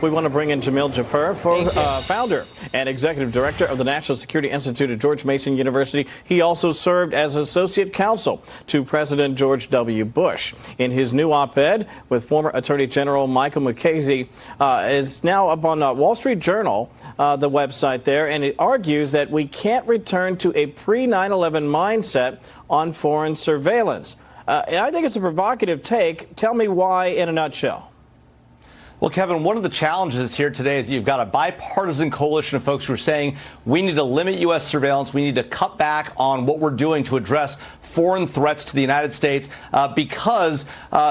We want to bring in Jamil, Jaffer, founder and executive director of the National Security Institute at George Mason University. He also served as associate counsel to President George W. Bush. In his new op-ed with former Attorney General Michael Mukasey, is now up on Wall Street Journal, the website there, and it argues that we can't return to a pre-9/11 mindset on foreign surveillance. I think it's a provocative take. Tell me why in a nutshell. Well, Kevin, one of the challenges here today is you've got a bipartisan coalition of folks who are saying we need to limit U.S. surveillance. We need to cut back on what we're doing to address foreign threats to the United States because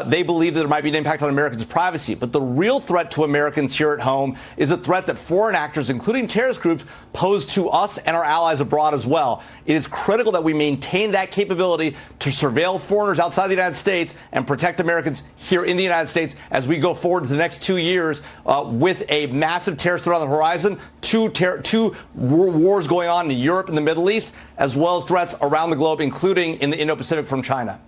they believe that there might be an impact on Americans' privacy. But the real threat to Americans here at home is a threat that foreign actors, including terrorist groups, pose to us and our allies abroad as well. It is critical that we maintain that capability to surveil foreigners outside the United States and protect Americans here in the United States as we go forward to the next 2 years with a massive terrorist threat on the horizon, two wars going on in Europe and the Middle East, as well as threats around the globe, including in the Indo-Pacific from China.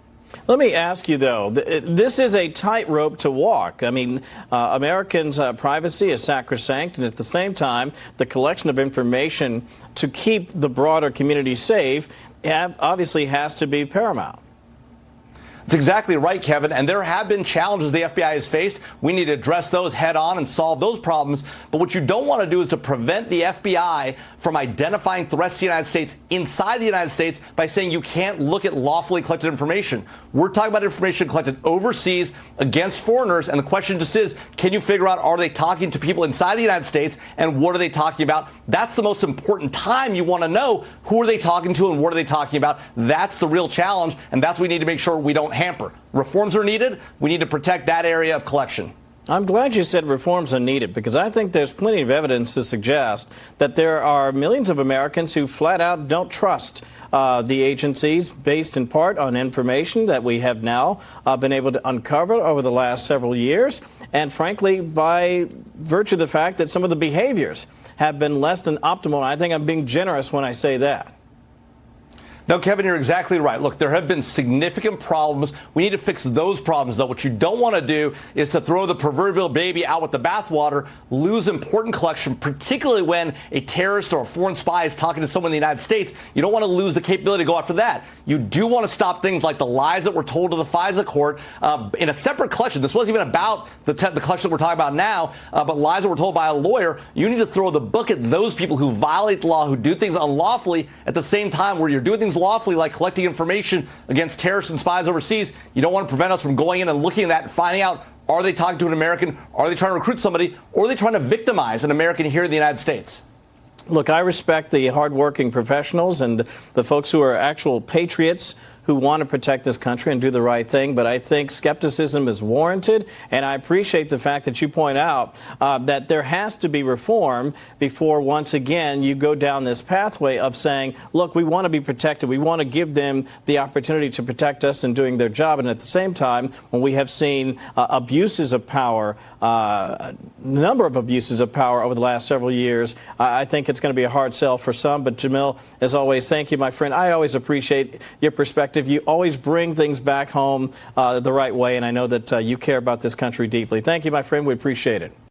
Let me ask you, though, this is a tightrope to walk. I mean, Americans' privacy is sacrosanct, and at the same time, the collection of information to keep the broader community safe obviously has to be paramount. That's exactly right, Kevin. And there have been challenges the FBI has faced. We need to address those head on and solve those problems. But what you don't want to do is to prevent the FBI from identifying threats to the United States inside the United States by saying you can't look at lawfully collected information. We're talking about information collected overseas against foreigners. And the question just is, can you figure out, are they talking to people inside the United States? And what are they talking about? That's the most important time you want to know who are they talking to and what are they talking about. That's the real challenge. And that's what we need to make sure we don't hamper. Reforms are needed. We need to protect that area of collection. I'm glad you said reforms are needed, because I think there's plenty of evidence to suggest that there are millions of Americans who flat out don't trust the agencies, based in part on information that we have now been able to uncover over the last several years, and frankly, by virtue of the fact that some of the behaviors have been less than optimal. I think I'm being generous when I say that. No, Kevin, you're exactly right. Look, there have been significant problems. We need to fix those problems, though. What you don't want to do is to throw the proverbial baby out with the bathwater, lose important collection, particularly when a terrorist or a foreign spy is talking to someone in the United States. You don't want to lose the capability to go after that. You do want to stop things like the lies that were told to the FISA court in a separate collection. This wasn't even about the collection that we're talking about now, but lies that were told by a lawyer. You need to throw the book at those people who violate the law, who do things unlawfully at the same time where you're doing things lawfully, like collecting information against terrorists and spies overseas. You don't want to prevent us from going in and looking at that and finding out, are they talking to an American? Are they trying to recruit somebody? Or are they trying to victimize an American here in the United States? Look, I respect the hardworking professionals and the folks who are actual patriots who want to protect this country and do the right thing. But I think skepticism is warranted. And I appreciate the fact that you point out that there has to be reform before, once again, you go down this pathway of saying, look, we want to be protected. We want to give them the opportunity to protect us in doing their job. And at the same time, when we have seen abuses of power, a number of abuses of power over the last several years, I think it's going to be a hard sell for some. But Jamil, as always, thank you, my friend. I always appreciate your perspective. You always bring things back home the right way, and I know that you care about this country deeply. Thank you, my friend. We appreciate it.